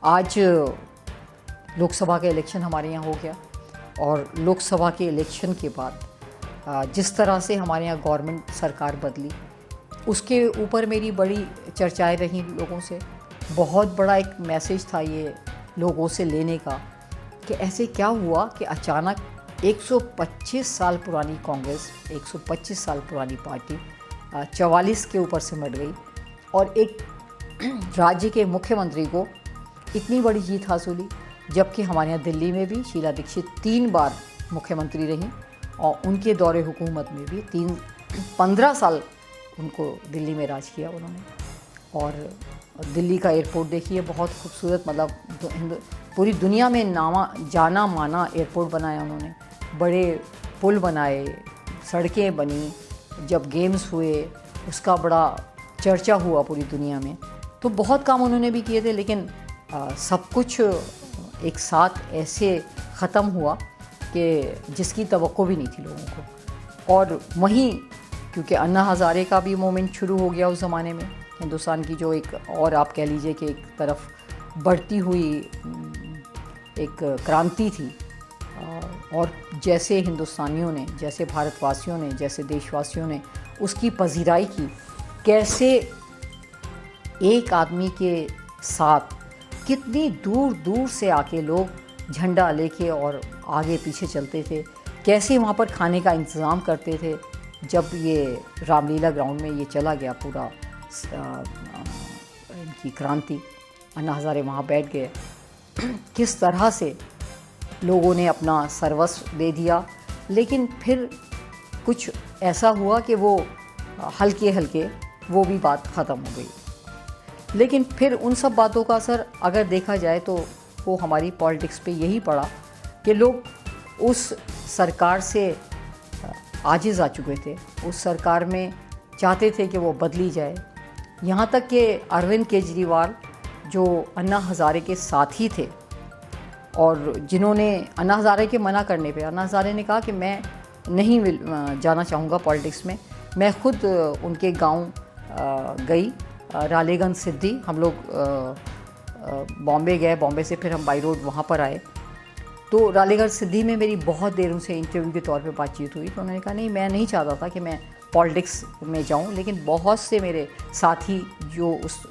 आज लोकसभा का इलेक्शन हमारे यहाँ हो गया और लोकसभा के इलेक्शन के बाद जिस तरह से हमारे यहाँ गवर्नमेंट सरकार बदली, उसके ऊपर मेरी बड़ी चर्चाएं रहीं लोगों से। बहुत बड़ा एक मैसेज था ये लोगों से लेने का कि ऐसे क्या हुआ कि अचानक 125 साल पुरानी कांग्रेस, 125 साल पुरानी पार्टी 44 के ऊपर सिमट गई और एक राज्य के मुख्यमंत्री को इतनी बड़ी जीत हासिल हुई। जबकि हमारे यहाँ दिल्ली में भी शीला दीक्षित 3 बार मुख्यमंत्री रहीं और उनके दौरे हुकूमत में भी 15 साल उनको दिल्ली में राज किया उन्होंने। और दिल्ली का एयरपोर्ट देखिए, बहुत खूबसूरत, मतलब पूरी दुनिया में जाना माना एयरपोर्ट बनाया उन्होंने। बड़े पुल बनाए, सड़कें बनी, जब गेम्स हुए उसका बड़ा चर्चा हुआ पूरी दुनिया में। तो बहुत काम उन्होंने भी किए थे, लेकिन सब कुछ एक साथ ऐसे ख़त्म हुआ कि जिसकी तवक्को भी नहीं थी लोगों को। और वहीं क्योंकि अन्ना हज़ारे का भी मोमेंट शुरू हो गया उस ज़माने में, हिंदुस्तान की जो एक, और आप कह लीजिए कि एक तरफ बढ़ती हुई एक क्रांति थी। और जैसे हिंदुस्तानियों ने, जैसे भारतवासियों ने, जैसे देशवासियों ने उसकी पजीराई की, कैसे एक आदमी के साथ कितनी दूर दूर से आके लोग झंडा लेके और आगे पीछे चलते थे, कैसे वहाँ पर खाने का इंतज़ाम करते थे। जब ये रामलीला ग्राउंड में ये चला गया पूरा इनकी क्रांति, अन्ना हज़ारे वहाँ बैठ गए, किस तरह से लोगों ने अपना सर्वस्व दे दिया। लेकिन फिर कुछ ऐसा हुआ कि वो हल्के हल्के वो भी बात ख़त्म हो गई। लेकिन फिर उन सब बातों का असर अगर देखा जाए तो वो हमारी पॉलिटिक्स पे यही पड़ा कि लोग उस सरकार से आजिज़ आ चुके थे। उस सरकार में चाहते थे कि वो बदली जाए। यहाँ तक कि अरविंद केजरीवाल, जो अन्ना हज़ारे के साथी थे और जिन्होंने अन्ना हज़ारे के मना करने पे, अन्ना हज़ारे ने कहा कि मैं नहीं जाना चाहूँगा पॉलिटिक्स में। मैं खुद उनके गांव गई, रालेगंज सिद्धि। हम लोग बॉम्बे गए, बॉम्बे से फिर हम बाई रोड वहाँ पर आए। तो रालेगंज सिद्धि में मेरी बहुत देर उनसे इंटरव्यू के तौर पे बातचीत हुई। तो उन्होंने कहा नहीं, मैं नहीं चाहता था कि मैं पॉलिटिक्स में जाऊं, लेकिन बहुत से मेरे साथी जो उस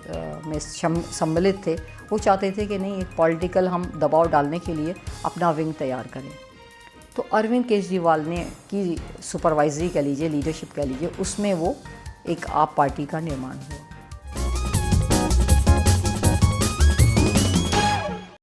में सम्मिलित थे वो चाहते थे कि नहीं, एक पॉलिटिकल हम दबाव डालने के लिए अपना विंग तैयार करें। तो अरविंद केजरीवाल ने की सुपरवाइजरी कह लीजिए, लीडरशिप कह लीजिए, उसमें वो एक आप पार्टी का निर्माण हुआ।